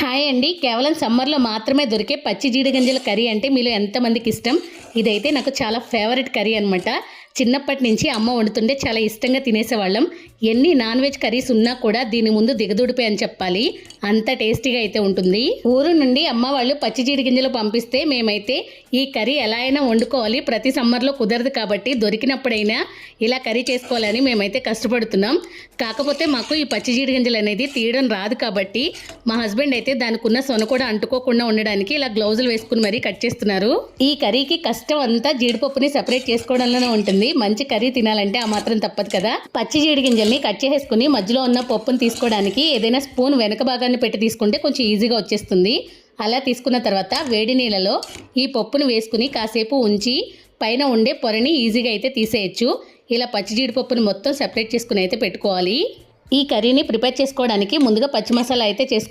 Hi అండి. కేవలం సమ్మర్లో మాత్రమే దొరికే పచ్చి జీడిగింజల కర్రీ అంటే మీలో ఎంతమందికి ఇష్టం? ఇదైతే నాకు చాలా ఫేవరెట్ కర్రీ అనమాట. చిన్నప్పటి నుంచి అమ్మ వండుతుంటే చాలా ఇష్టంగా తినేసేవాళ్ళం. ఎన్ని నాన్ వెజ్ కర్రీస్ ఉన్నా కూడా దీని ముందు దిగదుడిపే అని చెప్పాలి. అంత టేస్టీగా అయితే ఉంటుంది. ఊరు నుండి అమ్మ వాళ్ళు పచ్చి జీడిగింజలు పంపిస్తే మేమైతే ఈ కర్రీ ఎలా అయినా వండుకోవాలి, ప్రతి సమ్మర్లో కుదరదు కాబట్టి దొరికినప్పుడైనా ఇలా కర్రీ చేసుకోవాలని మేమైతే కష్టపడుతున్నాం. కాకపోతే మాకు ఈ పచ్చి జీడిగింజలు అనేది తీయడం రాదు కాబట్టి మా హస్బెండ్ అయితే దానికి ఉన్న సొన కూడా అంటుకోకుండా ఉండడానికి ఇలా గ్లౌజులు వేసుకుని మరీ కట్ చేస్తున్నారు. ఈ కర్రీకి కష్టం అంతా జీడిపప్పుని సెపరేట్ చేసుకోవడంలోనే ఉంటుంది. మంచి కర్రీ తినాలంటే ఆ మాత్రం తప్పదు కదా. పచ్చి జీడి గింజల్ని కట్ చేసేసుకుని మధ్యలో ఉన్న పప్పును తీసుకోవడానికి ఏదైనా స్పూన్ వెనక భాగాన్ని పెట్టి తీసుకుంటే కొంచెం ఈజీగా వచ్చేస్తుంది. అలా తీసుకున్న తర్వాత వేడి నీళ్ళలో ఈ పప్పును వేసుకుని కాసేపు ఉంచి పైన ఉండే పొరని ఈజీగా అయితే తీసేయచ్చు. ఇలా పచ్చి జీడిపప్పుని మొత్తం సెపరేట్ చేసుకుని అయితే పెట్టుకోవాలి. ఈ కర్రీని ప్రిపేర్ చేసుకోవడానికి ముందుగా పచ్చి మసాలా అయితే చేసుకోవాలి.